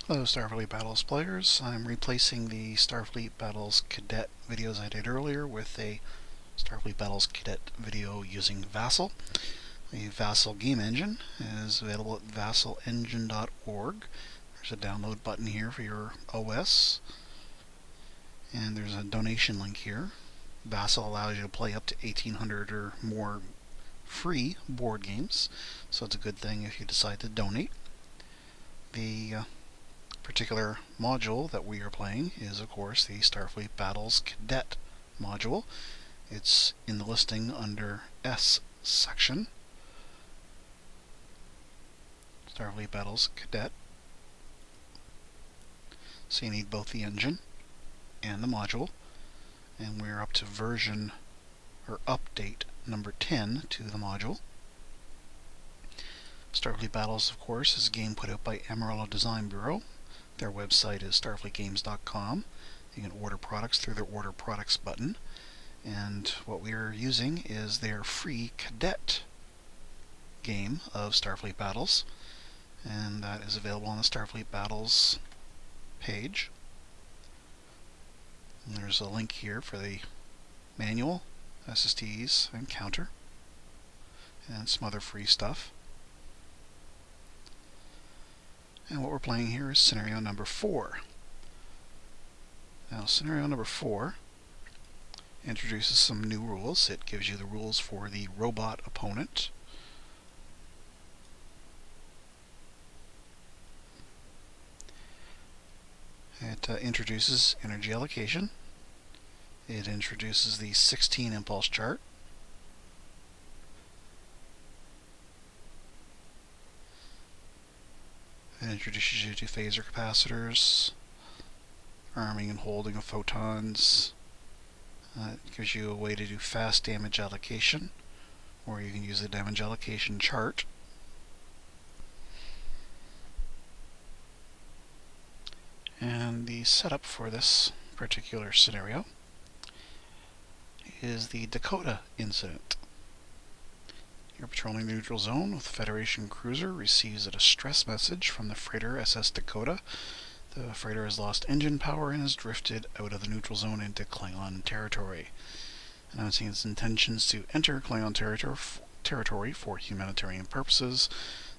Hello Starfleet Battles players. I'm replacing the Starfleet Battles Cadet videos I did earlier with a Starfleet Battles Cadet video using VASSAL. The VASSAL game engine is available at vassalengine.org. There's a download button here for your OS, and there's a donation link here. VASSAL allows you to play up to 1,800 or more free board games, so it's a good thing if you decide to donate. The particular module that we are playing is, of course, the Starfleet Battles Cadet module. It's in the listing under S section. Starfleet Battles Cadet. So you need both the engine and the module, and we're up to version or update number 10 to the module. Starfleet Battles, of course, is a game put out by Amarillo Design Bureau. Their website is starfleetgames.com. You can order products through their Order Products button. And what we are using is their free Cadet game of Starfleet Battles. And that is available on the Starfleet Battles page. And there's a link here for the manual, SSTs, and counter, and some other free stuff. And what we're playing here is scenario number 4. Now, scenario number 4 introduces some new rules. It gives you the rules for the robot opponent. It introduces energy allocation. It introduces the 16 impulse chart. It introduces you to phaser capacitors, arming and holding of photons. It gives you a way to do fast damage allocation, or you can use the damage allocation chart. And the setup for this particular scenario is the Dakota incident. You're patrolling the neutral zone with a Federation cruiser, receives a distress message from the freighter SS Dakota. The freighter has lost engine power and has drifted out of the neutral zone into Klingon territory. Announcing its intentions to enter Klingon territory for humanitarian purposes,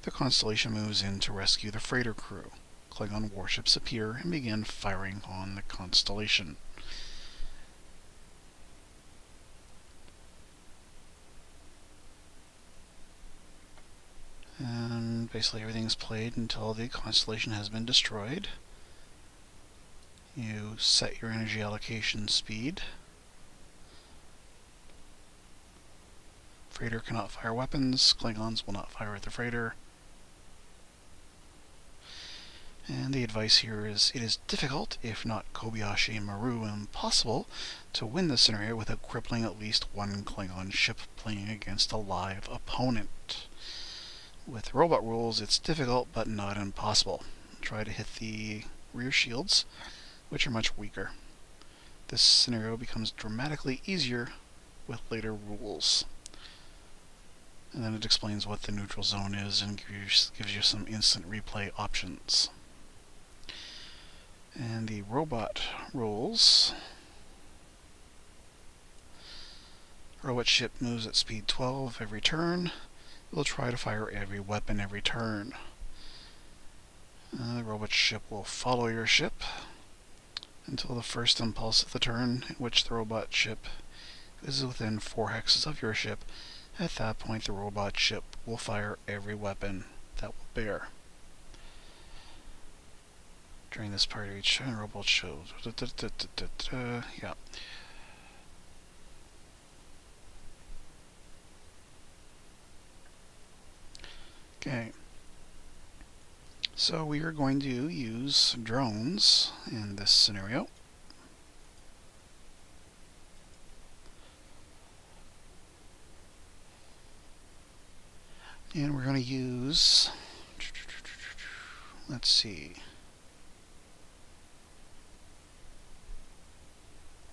the Constellation moves in to rescue the freighter crew. Klingon warships appear and begin firing on the Constellation. And basically everything's played until the Constellation has been destroyed. You set your energy allocation speed. Freighter cannot fire weapons. Klingons will not fire at the freighter. And the advice here is, it is difficult, if not Kobayashi Maru impossible, to win this scenario without crippling at least one Klingon ship playing against a live opponent. With robot rules, it's difficult but not impossible. Try to hit the rear shields, which are much weaker. This scenario becomes dramatically easier with later rules. And then it explains what the neutral zone is and gives you some instant replay options. And the robot rules. Robot ship moves at speed 12 every turn. It will try to fire every weapon every turn. The robot ship will follow your ship until the first impulse of the turn, in which the robot ship is within 4 hexes of your ship. At that point, the robot ship will fire every weapon that will bear. During this part of each turn, robot shows. Yeah. Okay. So we are going to use drones in this scenario. And we're going to use, let's see,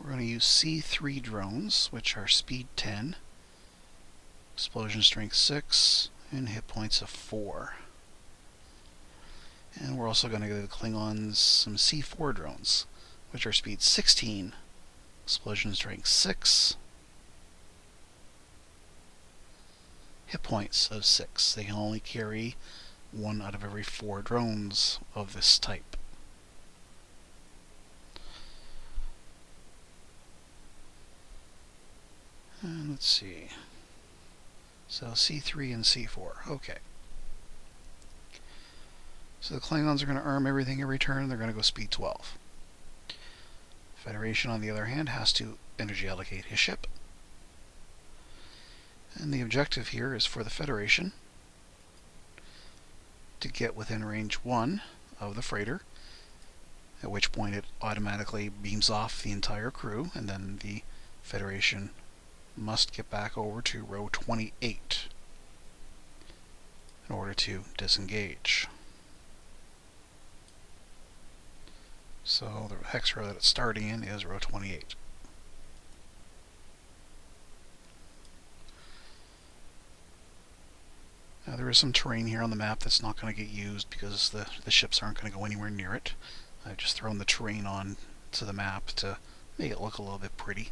we're going to use C3 drones, which are speed 10, explosion strength 6, and hit points of 4. And we're also going to give the Klingons some C4 drones, which are speed 16, explosion strength 6, hit points of 6. They can only carry 1 out of every 4 drones of this type. And let's see. So C3 and C4. Okay. So the Klingons are going to arm everything every turn. They're going to go speed 12. Federation, on the other hand, has to energy allocate his ship. And the objective here is for the Federation to get within range 1 of the freighter, at which point it automatically beams off the entire crew, and then the Federation must get back over to row 28 in order to disengage. So the hex row that it's starting in is row 28. Now there is some terrain here on the map that's not going to get used because the ships aren't going to go anywhere near it. I've just thrown the terrain on to the map to make it look a little bit pretty.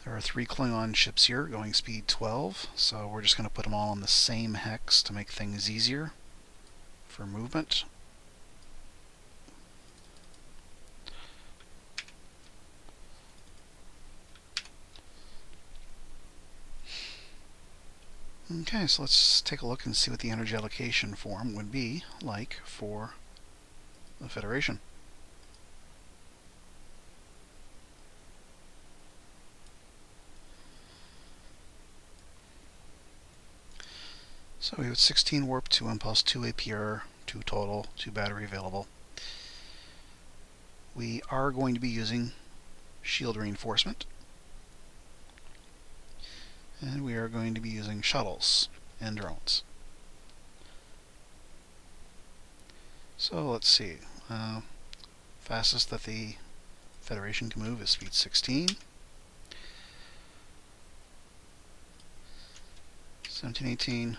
There are 3 Klingon ships here going speed 12, so we're just going to put them all on the same hex to make things easier for movement. Okay, so let's take a look and see what the energy allocation form would be like for the Federation. So we have 16 warp, 2 impulse, 2 APR, 2 total, 2 battery available. We are going to be using shield reinforcement. And we are going to be using shuttles and drones. So let's see. Fastest that the Federation can move is speed 16. 17, 18,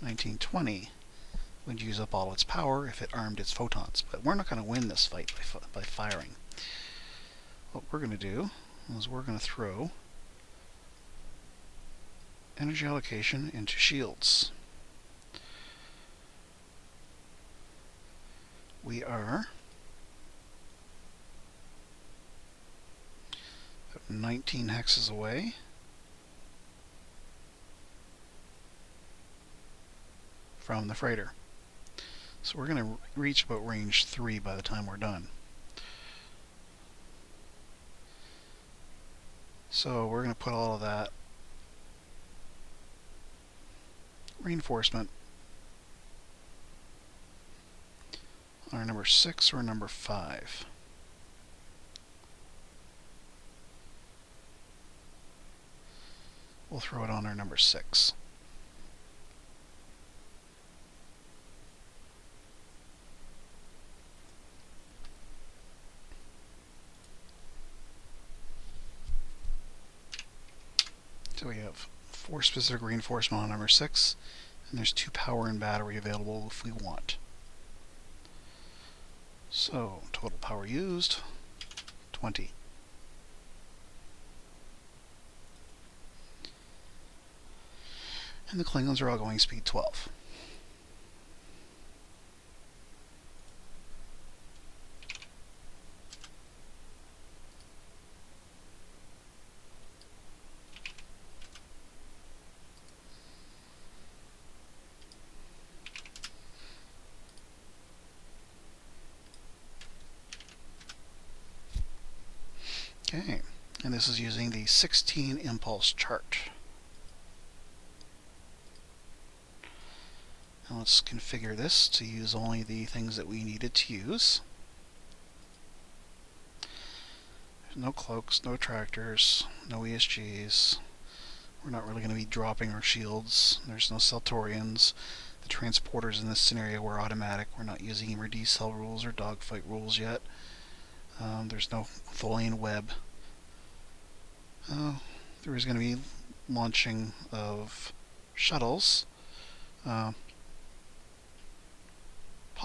19, 20 would use up all its power if it armed its photons. But we're not going to win this fight by firing. What we're going to do is we're going to throw energy allocation into shields. We are 19 hexes away from the freighter. So we're going to reach about range 3 by the time we're done. So we're going to put all of that reinforcement on our number 6 or number 5. We'll throw it on our number 6. So we have 4 specific reinforcement on number 6, and there's 2 power and battery available if we want. So, total power used, 20. And the Klingons are all going speed 12. Okay, and this is using the 16 impulse chart. Now let's configure this to use only the things that we needed to use. There's no cloaks, no tractors, no ESGs. We're not really going to be dropping our shields. There's no Celtorians. The transporters in this scenario were automatic. We're not using either decel rules or dogfight rules yet. There's no Tholian web. There is going to be launching of shuttles.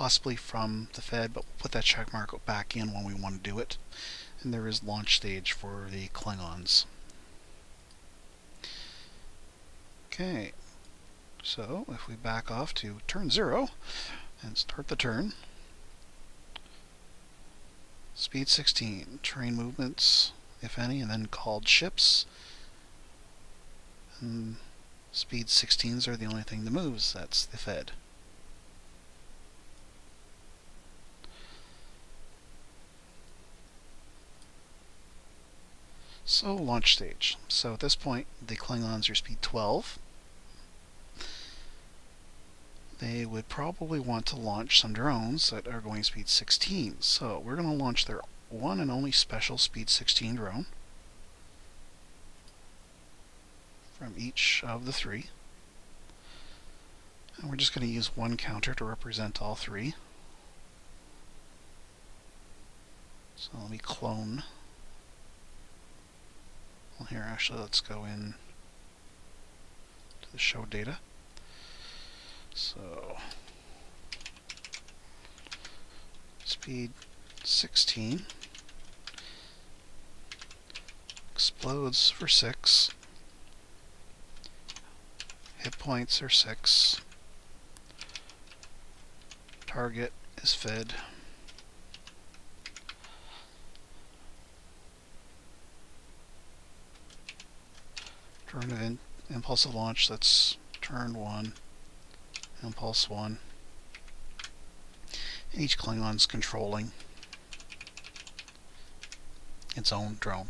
possibly from the Fed, but we'll put that check mark back in when we want to do it. And there is launch stage for the Klingons. Okay, so if we back off to turn 0 and start the turn, speed 16, train movements, if any, and then called ships. And speed 16s are the only thing that moves, that's the Fed. So launch stage. So at this point the Klingons are speed 12. They would probably want to launch some drones that are going speed 16. So we're going to launch their one and only special speed 16 drone from each of the 3. And we're just going to use one counter to represent all 3. So let me clone. Well, here, actually, let's go in to the show data. So, speed 16, explodes for 6, hit points are 6, target is fed, turn of impulse of launch, that's turn 1, impulse 1. And each Klingon's controlling its own drone.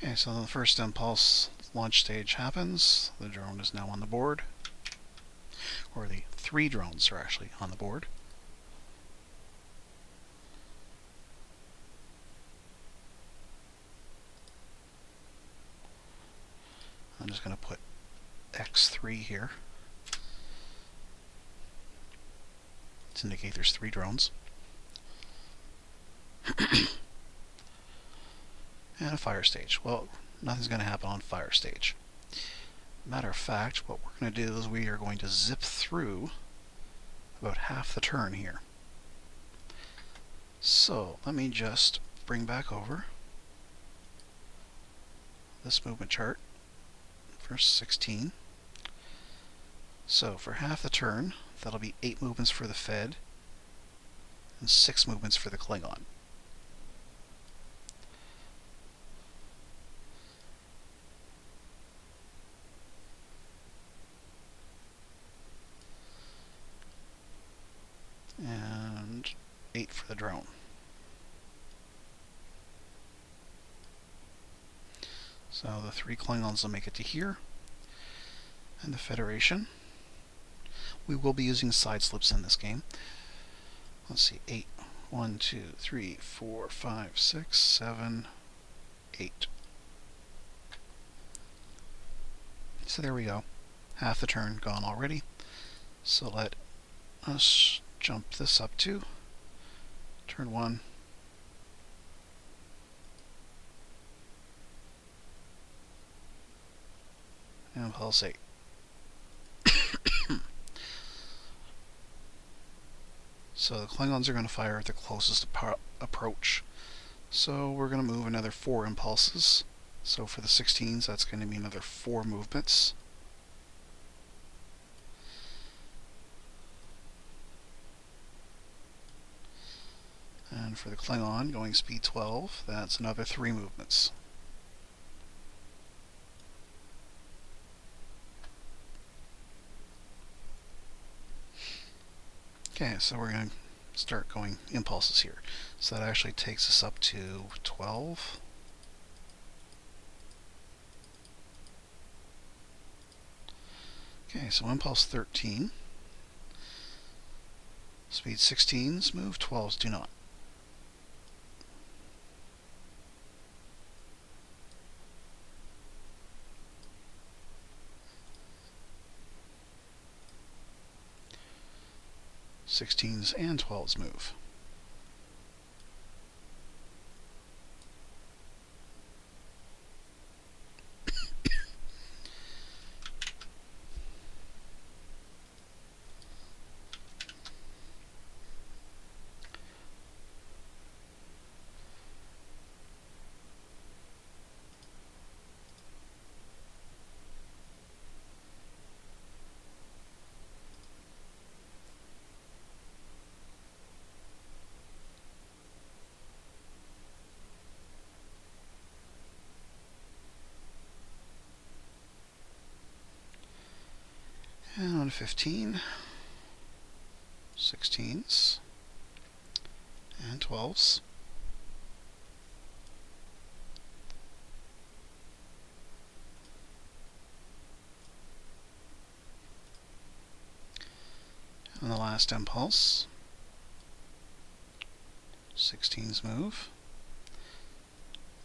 Okay, so the first impulse launch stage happens. The drone is now on the board. Or the 3 drones are actually on the board. I'm just going to put X3 here to indicate there's 3 drones. And a fire stage. Well, nothing's going to happen on fire stage. Matter of fact, what we're going to do is we are going to zip through about half the turn here. So let me just bring back over this movement chart for 16. So for half the turn, that'll be 8 movements for the Fed and 6 movements for the Klingon. And 8 for the drone. So the 3 Klingons will make it to here. And the Federation. We will be using side slips in this game. Let's see, 8. 1, 2, 3, 4, 5, 6, 7, 8. So there we go. Half the turn gone already. So let us jump this up to turn 1. And pulse 8. So the Klingons are going to fire at the closest approach. So we're going to move another 4 impulses. So for the 16s, that's going to be another 4 movements. And for the Klingon, going speed 12, that's another 3 movements. Okay, so we're going to start going impulses here. So that actually takes us up to 12. Okay, so impulse 13. Speed 16s move, 12s do not. 16s and 12s move. And on 15, 16s, and 12s. On the last impulse, 16s move,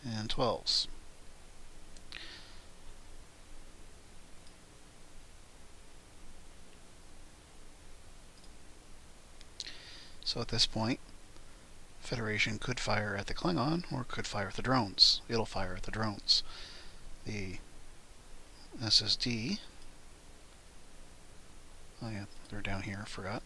and 12s. So at this point, Federation could fire at the Klingon or could fire at the drones. It'll fire at the drones. The SSD, oh yeah, they're down here, I forgot.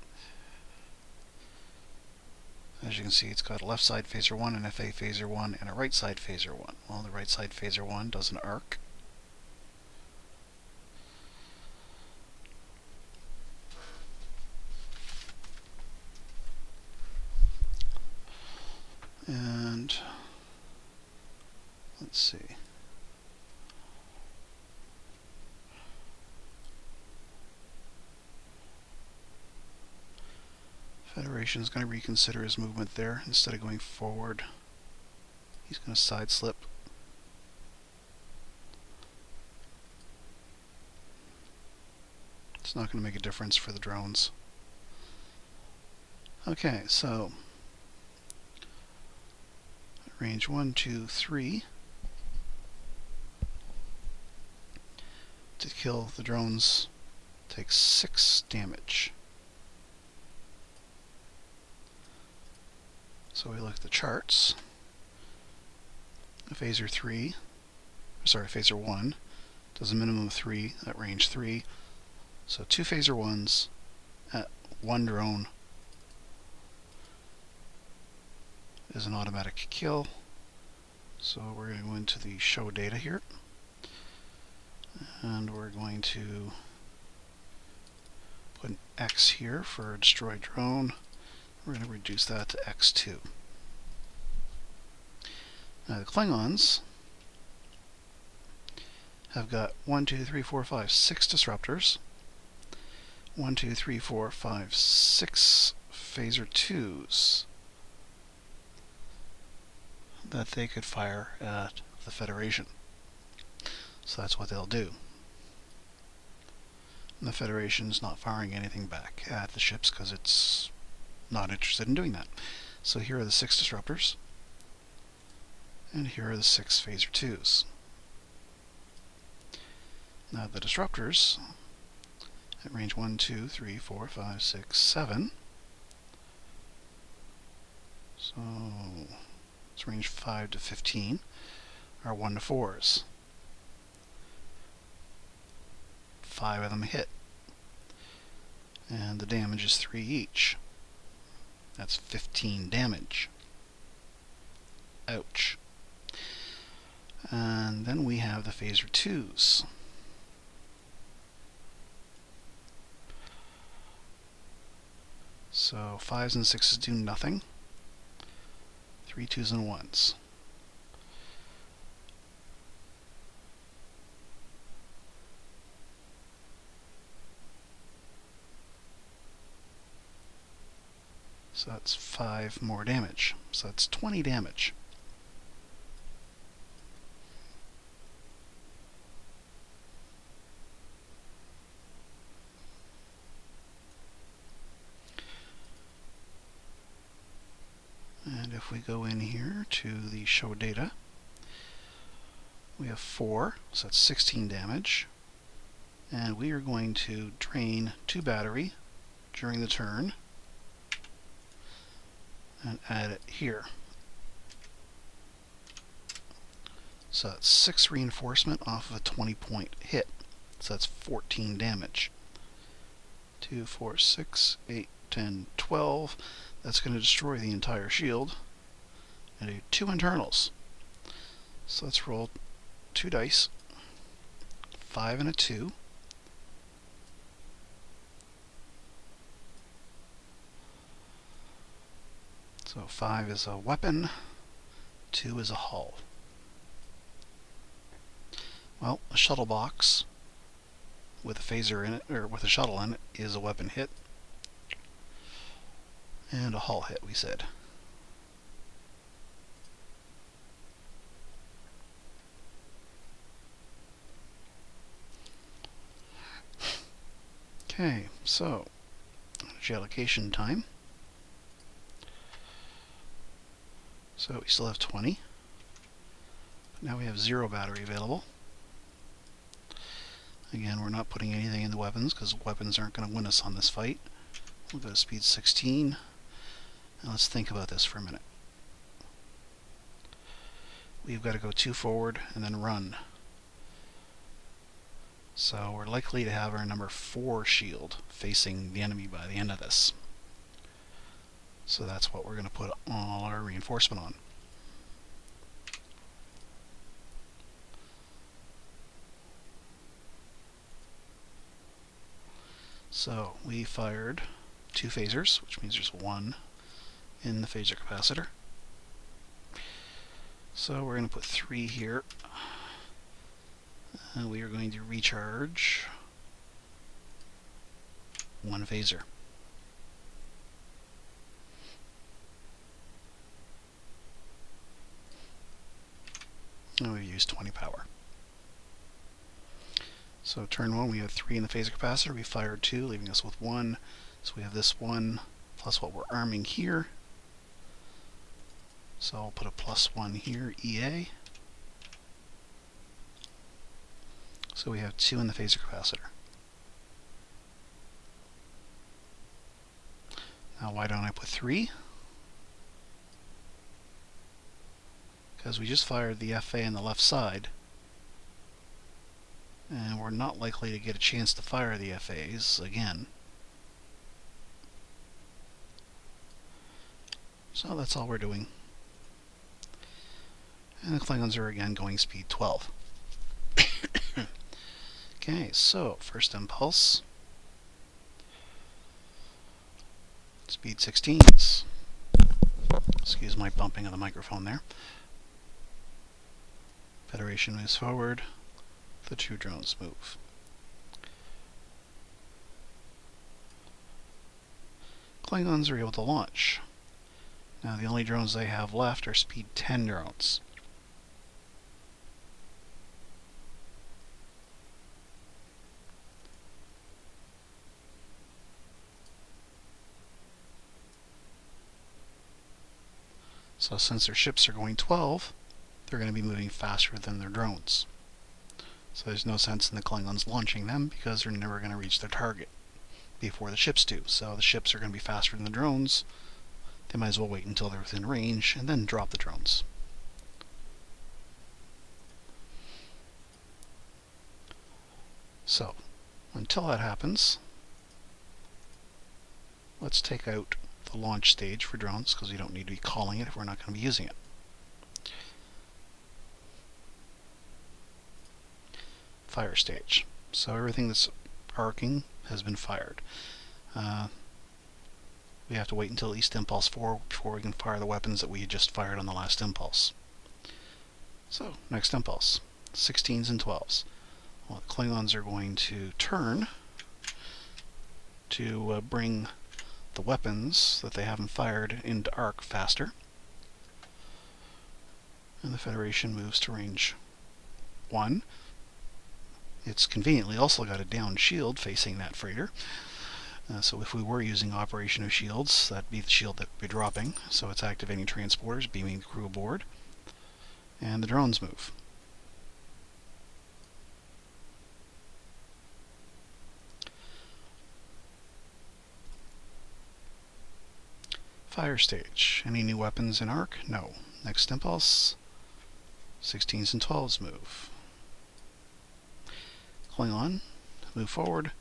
As you can see, it's got a left side phaser 1, an FA phaser 1, and a right side phaser 1. Well, the right side phaser 1 does an arc. And let's see. Federation is going to reconsider his movement there. Instead of going forward, he's going to side slip. It's not going to make a difference for the drones. Okay, so range 1, 2, 3 to kill the drones takes 6 damage. So we look at the charts. Phaser 1 does a minimum of 3 at range 3. So 2 phaser 1s at 1 drone is an automatic kill. So we're going to go into the show data here, and we're going to put an X here for destroy drone. We're going to reduce that to X2. Now the Klingons have got 1, 2, 3, 4, 5, 6 disruptors. 1, 2, 3, 4, 5, 6 phaser 2s that they could fire at the Federation. So that's what they'll do. And the Federation's not firing anything back at the ships because it's not interested in doing that. So here are the 6 disruptors, and here are the 6 phaser 2s. Now the disruptors at range 1, 2, 3, 4, 5, 6, 7. So it's range 5 to 15 are 1 to 4s. 5 of them hit, and the damage is 3 each. That's 15 damage. Ouch. And then we have the phaser 2s. So 5s and 6s do nothing. 3 2s and 1s. So that's 5 more damage. So that's 20 damage. And if we go in here to the show data, we have 4, so that's 16 damage. And we are going to drain 2 battery during the turn. and add it here. So that's 6 reinforcement off of a 20-point hit. So that's 14 damage. 2, 4, 6, 8, 10, 12. That's going to destroy the entire shield. And do 2 internals. So let's roll 2 dice. 5 and a 2. So 5 is a weapon, 2 is a hull. Well, a shuttle box with a phaser in it, or with a shuttle in it, is a weapon hit. And a hull hit, we said. Okay, so energy allocation time. So we still have 20. But now we have 0 battery available. Again, we're not putting anything in the weapons because weapons aren't going to win us on this fight. We'll go to speed 16. And let's think about this for a minute. We've got to go 2 forward and then run. So we're likely to have our number 4 shield facing the enemy by the end of this. So that's what we're going to put all our reinforcement on. So we fired 2 phasers, which means there's 1 in the phaser capacitor. So we're going to put 3 here. And we are going to recharge 1 phaser. And we've used 20 power. So turn 1, we have 3 in the phaser capacitor. We fired 2, leaving us with 1. So we have this 1 plus what we're arming here. So I'll put a +1 here, EA. So we have 2 in the phaser capacitor. Now why don't I put 3? Because we just fired the FA on the left side. And we're not likely to get a chance to fire the FAs again. So that's all we're doing. And the Klingons are again going speed 12. Okay, so first impulse. Speed 16s. Excuse my bumping of the microphone there. Federation moves forward. The 2 drones move. Klingons are able to launch. Now the only drones they have left are speed 10 drones. So since their ships are going 12, they're going to be moving faster than their drones. So there's no sense in the Klingons launching them because they're never going to reach their target before the ships do. So the ships are going to be faster than the drones. They might as well wait until they're within range and then drop the drones. So until that happens, let's take out the launch stage for drones because we don't need to be calling it if we're not going to be using it. Fire stage. So everything that's arcing has been fired. We have to wait until East Impulse 4 before we can fire the weapons that we had just fired on the last impulse. So, next impulse. 16s and 12s. Well, the Klingons are going to turn to bring the weapons that they haven't fired into arc faster. And the Federation moves to range 1. It's conveniently also got a downed shield facing that freighter. So if we were using operation of shields, that'd be the shield that would be dropping. So it's activating transporters, beaming the crew aboard. And the drones move. Fire stage. Any new weapons in arc? No. Next impulse. 16s and 12s move. Klingon, move forward.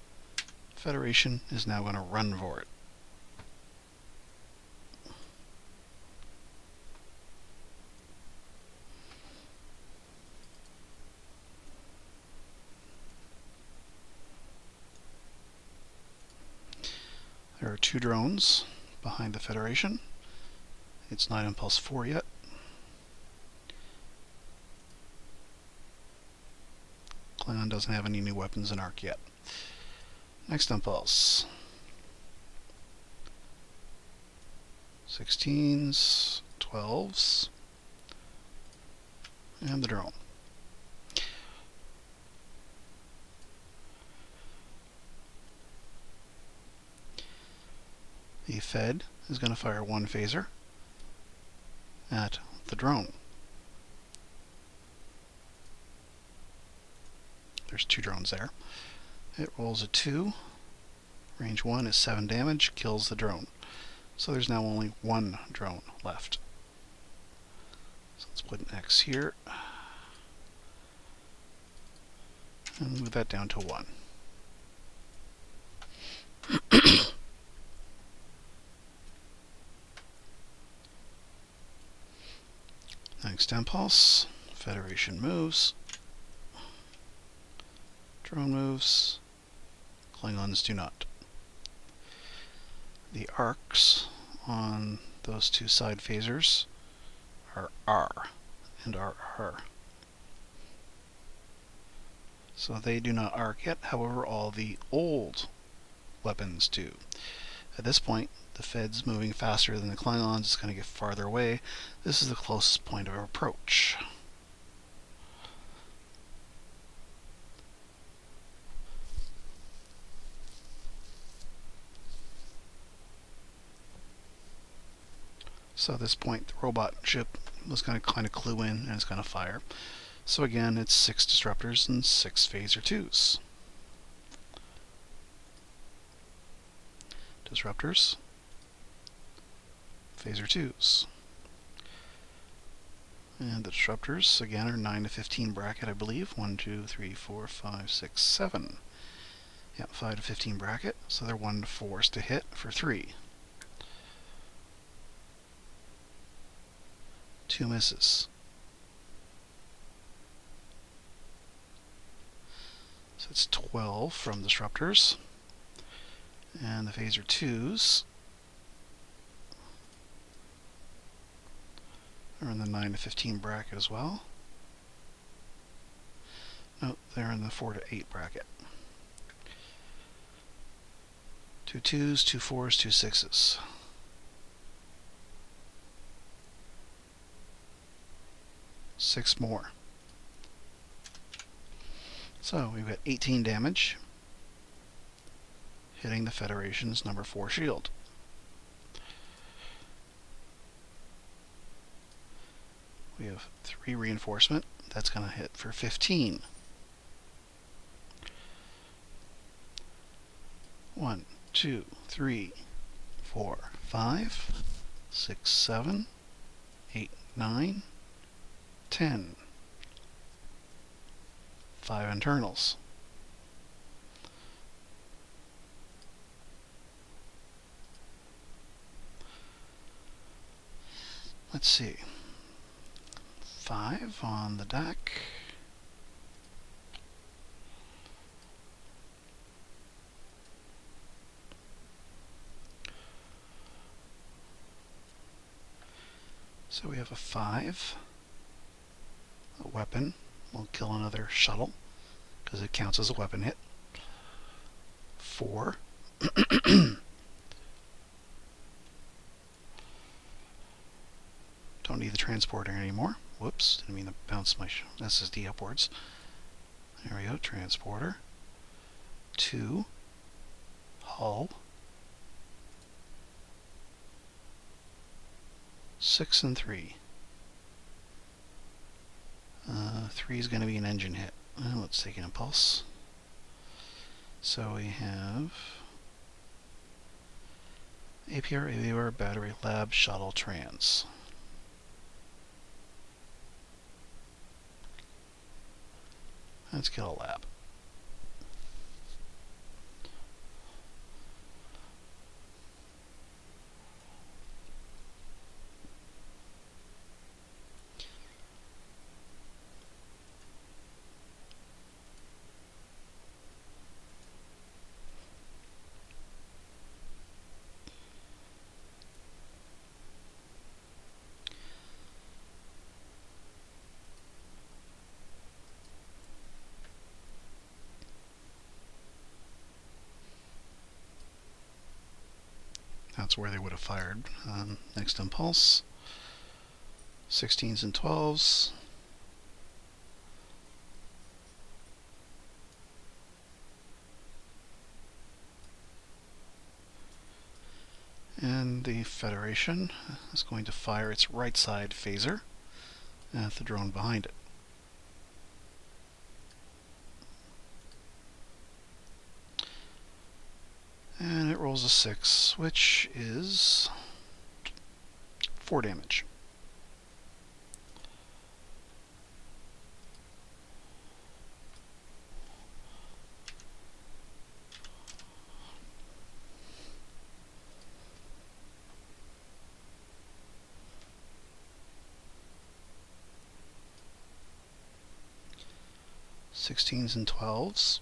Federation is now going to run for it. There are 2 drones behind the Federation. It's not impulse 4 yet. Klingon doesn't have any new weapons in arc yet. Next impulse. 16s, 12s, and the drone. The Fed is going to fire 1 phaser at the drone. There's 2 drones there. It rolls a 2. Range 1 is 7 damage, kills the drone. So there's now only 1 drone left. So let's put an X here. And move that down to 1. Next impulse. Federation moves. Drone moves. Klingons do not. The arcs on those 2 side phasers are R and RR. So they do not arc yet, however all the old weapons do. At this point, the Fed's moving faster than the Klingons, it's going to get farther away. This is the closest point of approach. So at this point, the robot ship was going to kind of clue in and it's going to fire. So again, it's 6 disruptors and 6 phaser 2s. Disruptors, phaser 2s. And the disruptors, again, are 9 to 15 bracket, I believe. 1, 2, 3, 4, 5, 6, 7. Yep, 5 to 15 bracket, so they're 1 to 4s to hit for 3. 2 misses. So it's 12 from disruptors. And the phaser 2s are in the 9 to 15 bracket as well. No, they're in the 4 to 8 bracket. 2 2s, 2 4s, 2 6s. Six more. So we've got 18 damage hitting the Federation's number 4 shield. We have 3 reinforcement. That's going to hit for 15. 1, 2, 3, 4, 5, 6, 7, 8, 9, 10. 5 internals. Let's see. 5 on the deck. So we have a 5. A weapon will kill another shuttle because it counts as a weapon hit. 4. Don't need the transporter anymore. Whoops, didn't mean to bounce my SSD upwards. There we go, transporter. 2. Hull. 6 and 3. 3 is going to be an engine hit. Let's take an impulse. So we have APR Battery Lab Shuttle Trans. Let's get a lab. That's where they would have fired. Next impulse. 16s and 12s. And the Federation is going to fire its right side phaser at the drone behind it. And it rolls a 6, which is 4 damage. Sixteens and 12s.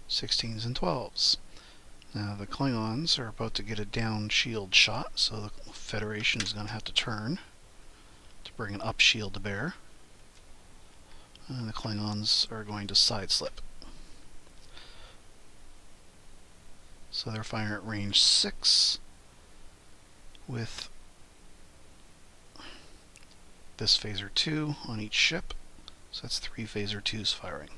Sixteens and 12s. Now the Klingons are about to get a down shield shot, so the Federation is going to have to turn to bring an up shield to bear. And the Klingons are going to side slip. So they're firing at range 6 with this phaser 2 on each ship. So that's 3 phaser 2s firing.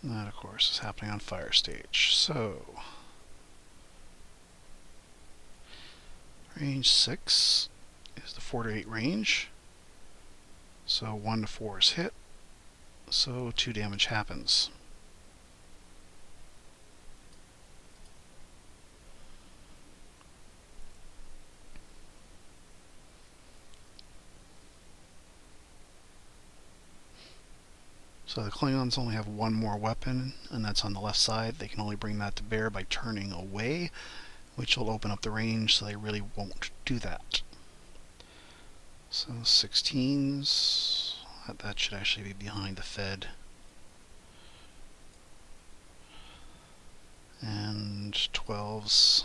And that, of course, is happening on fire stage. So, range 6 is the 4 to 8 range. So 1 to 4 is hit. So 2 damage happens. So the Klingons only have 1 more weapon, and that's on the left side. They can only bring that to bear by turning away, which will open up the range, so they really won't do that. So 16s, that should actually be behind the Fed. And 12s.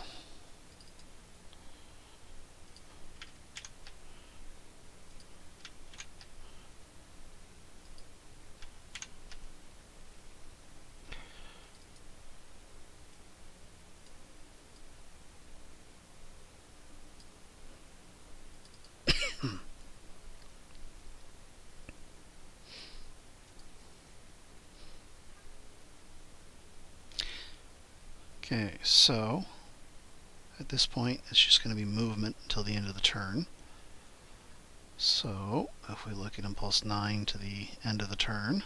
Okay, so at this point it's just going to be movement until the end of the turn. So if we look at impulse 9 to the end of the turn,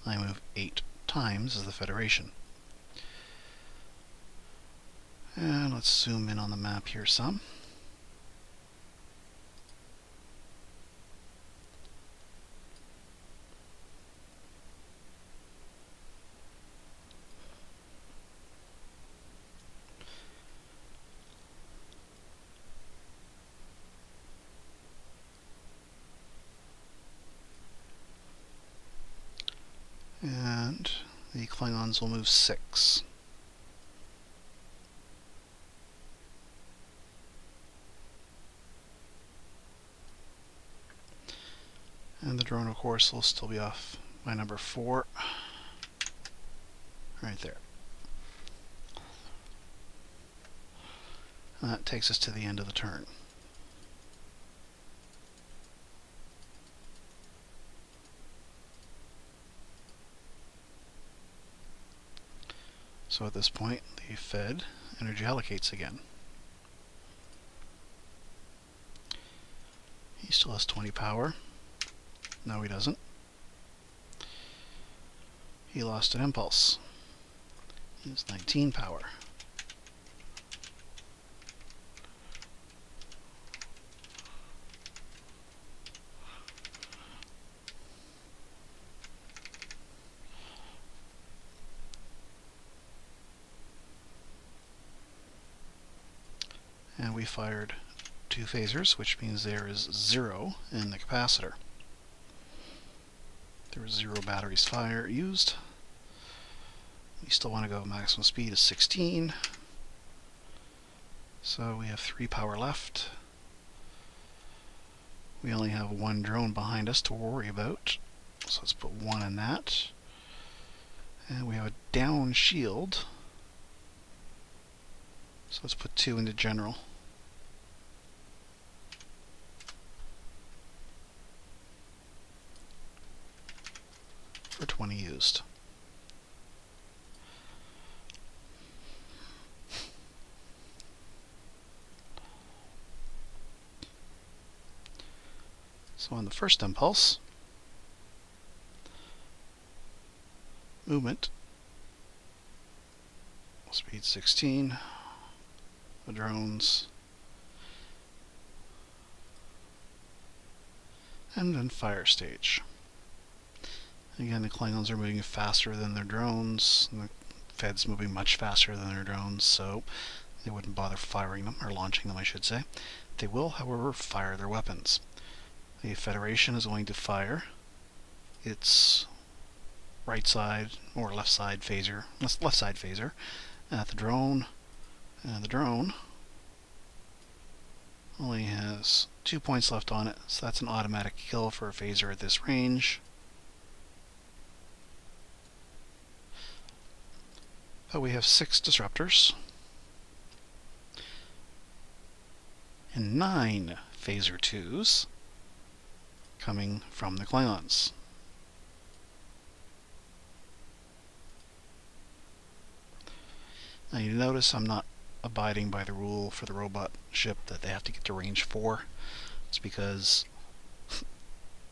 I move 8 times as the Federation. And let's zoom in on the map here some. And the Klingons will move 6. And the drone, of course, will still be off by number 4. Right there. And that takes us to the end of the turn. So at this point, the Fed energy allocates again. He still has 20 power. No, he doesn't. He lost an impulse. He has 19 power. And we fired 2 phasers, which means there is 0 in the capacitor. There were 0 batteries used. We still want to go maximum speed is 16. So we have 3 power left. We only have 1 drone behind us to worry about. So let's put 1 in that. And we have a down shield. So let's put 2 into general. For 20 used. So on the first impulse, movement, speed 16, the drones, and then fire stage. Again, the Klingons are moving faster than their drones, and the Fed's moving much faster than their drones, so they wouldn't bother firing them, or launching them, I should say. They will, however, fire their weapons. The Federation is going to fire its right side or left side phaser at the drone, and the drone only has 2 points left on it, so that's an automatic kill for a phaser at this range. But we have 6 disruptors and 9 phaser 2s coming from the Klingons. Now you notice I'm not abiding by the rule for the robot ship that they have to get to range 4. It's because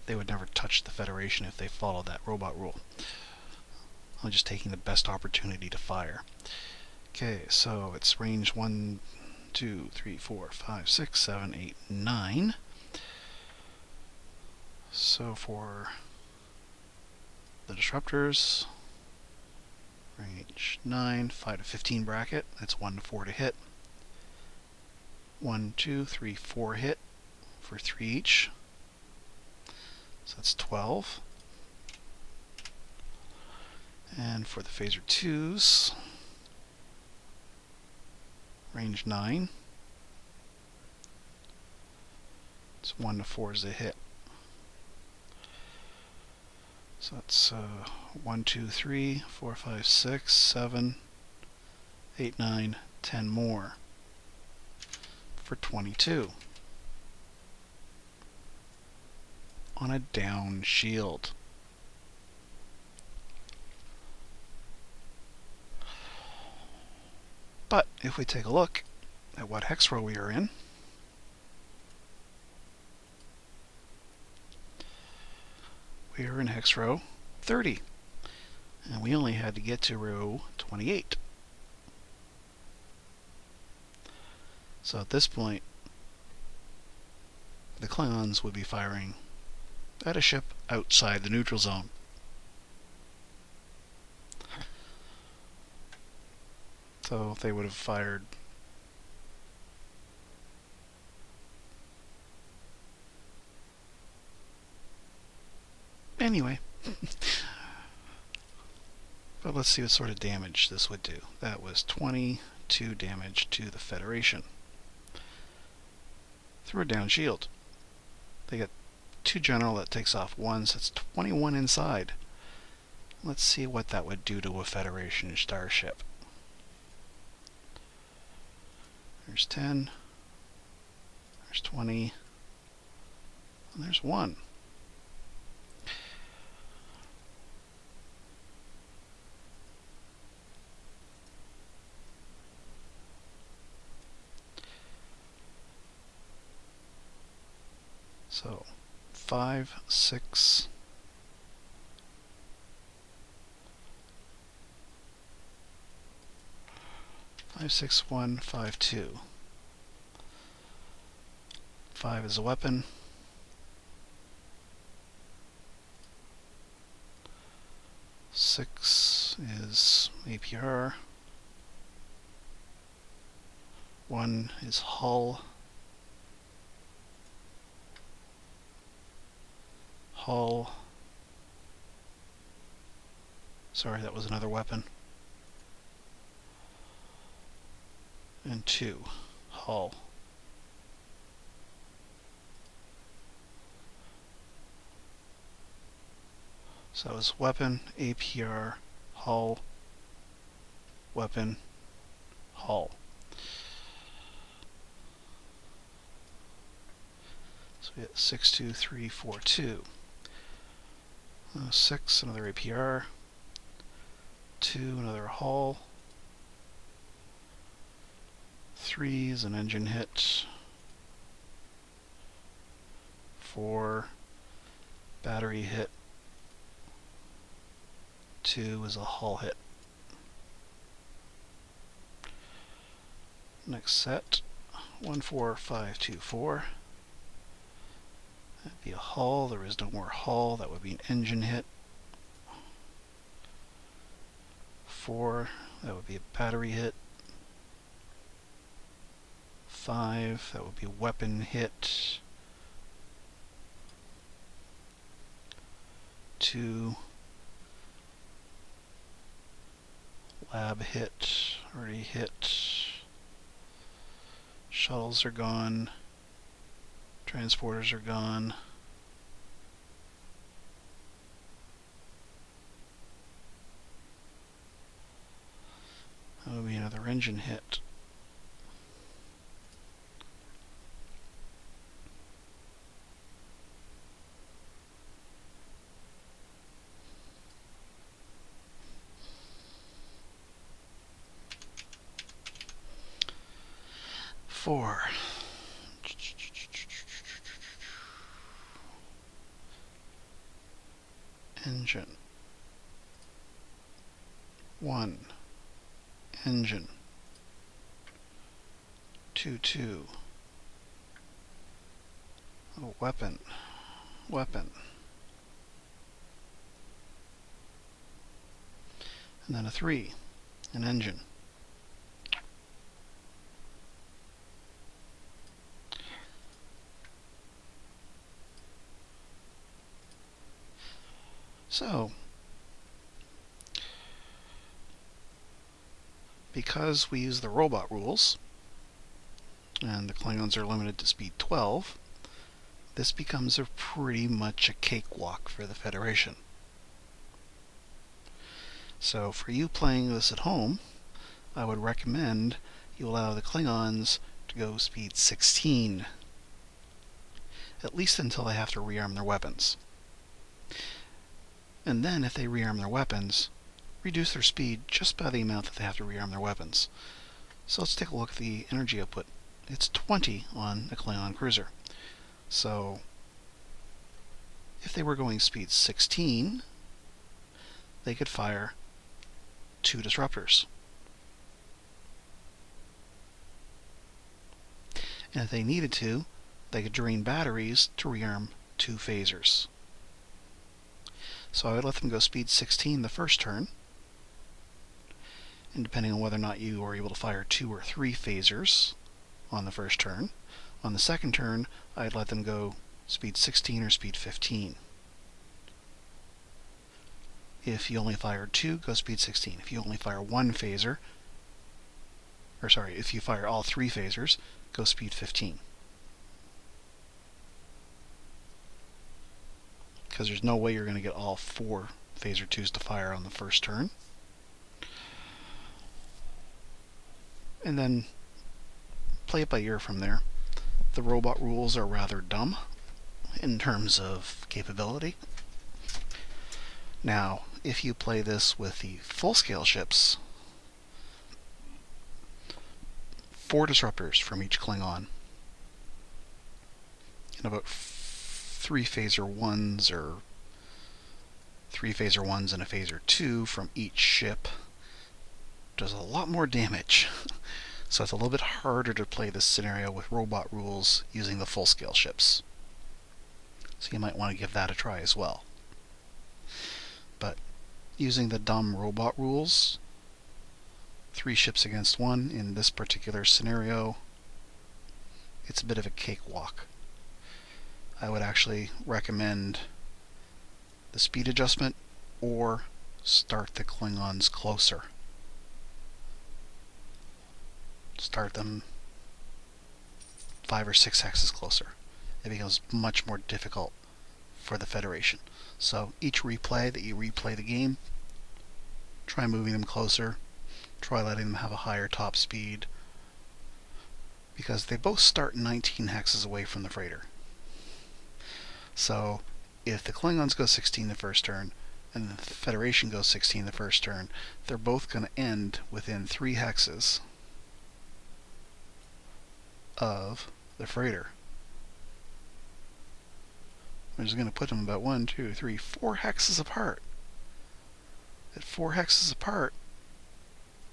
they would never touch the Federation if they followed that robot rule. I'm just taking the best opportunity to fire. Okay, so it's range 1, 2, 3, 4, 5, 6, 7, 8, 9. So for the disruptors, range 9, 5 to 15 bracket, that's 1 to 4 to hit. 1, 2, 3, 4 hit for 3 each. So that's 12. And for the phaser 2s, range 9. It's 1 to 4 as a hit. So that's 1, 2, 3, 4, 5, 6, 7, 8, 9, 10 more for 22 on a down shield. But if we take a look at what hex row we are in, we are in hex row 30, and we only had to get to row 28. So at this point, the Klingons would be firing at a ship outside the neutral zone. So they would have fired anyway. But let's see what sort of damage this would do. That was 22 damage to the Federation through a down shield. They get 2 general, that takes off 1, so it's 21 inside. Let's see what that would do to a Federation starship. There's 10, there's 20, and there's 1. So 5, 6, 5, 6, 1, 5, 2. 5 is a weapon. 6 is APR. 1 is hull. Hull. Sorry, that was another weapon. And 2, hull. So that was weapon, APR, hull, weapon, hull. So we get 6, 2, 3, 4, 2. 6, another APR. 2, another hull. 3 is an engine hit. 4, battery hit. 2 is a hull hit. Next set, 1, 4, 5, 2, 4. That'd be a hull. There is no more hull. That would be an engine hit. 4, that would be a battery hit. 5, that would be a weapon hit. 2, lab hit, already hit. Shuttles are gone. Transporters are gone. That would be another engine hit. Four. Engine. 1. Engine. 2, 2. A weapon. Weapon. And then a 3. An engine. So, because we use the robot rules, and the Klingons are limited to speed 12, this becomes pretty much a cakewalk for the Federation. So for you playing this at home, I would recommend you allow the Klingons to go speed 16, at least until they have to rearm their weapons. And then if they rearm their weapons, reduce their speed just by the amount that they have to rearm their weapons. So let's take a look at the energy output. It's 20 on a Klingon cruiser. So if they were going speed 16, they could fire 2 disruptors. And if they needed to, they could drain batteries to rearm 2 phasers. So I would let them go speed 16 the first turn, and depending on whether or not you are able to fire 2 or 3 phasers on the first turn, on the second turn I'd let them go speed 16 or speed 15. If you only fire 2, go speed 16. If you only fire 1 phaser, or sorry, if you fire all 3 phasers, go speed 15. Because there's no way you're going to get all 4 phaser 2s to fire on the first turn. And then play it by ear from there. The robot rules are rather dumb in terms of capability. Now, if you play this with the full-scale ships, 4 disruptors from each Klingon, and about 3 phaser 1s or 3 phaser 1s and a phaser 2 from each ship does a lot more damage. So it's a little bit harder to play this scenario with robot rules using the full-scale ships. So you might want to give that a try as well. But using the dumb robot rules, 3 ships against 1 in this particular scenario, it's a bit of a cakewalk. I would actually recommend the speed adjustment or start the Klingons closer. Start them 5 or 6 hexes closer. It becomes much more difficult for the Federation. So each replay that you replay the game, try moving them closer, try letting them have a higher top speed, because they both start 19 hexes away from the freighter. So if the Klingons go 16 the first turn and the Federation goes 16 the first turn, they're both going to end within 3 hexes of the freighter. We're just going to put them about 1, 2, 3, 4 hexes apart. At 4 hexes apart,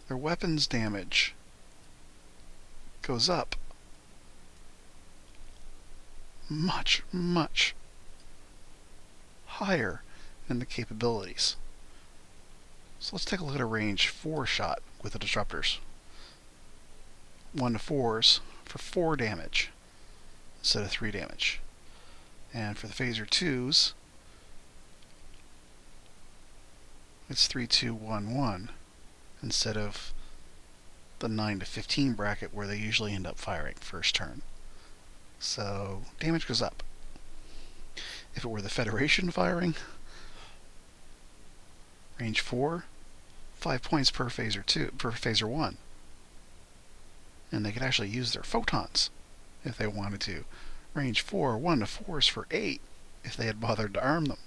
their weapons damage goes up much, much higher than the capabilities. So let's take a look at a range 4 shot with the disruptors. 1 to 4s for 4 damage instead of 3 damage. And for the phaser 2s, it's 3, 2, 1, 1 instead of the 9 to 15 bracket where they usually end up firing first turn. So damage goes up. If it were the Federation firing, range 4, 5 points per phaser 2 per phaser 1. And they could actually use their photons if they wanted to. Range 4, 1 to 4s for 8 if they had bothered to arm them.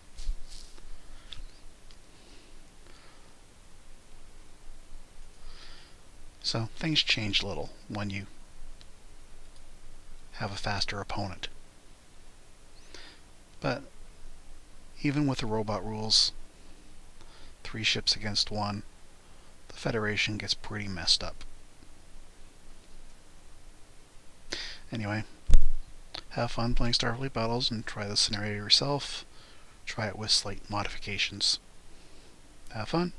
So things change a little when you have a faster opponent. But even with the robot rules, 3 ships against 1, the Federation gets pretty messed up. Anyway, have fun playing Starfleet battles and try the scenario yourself. Try it with slight modifications. Have fun.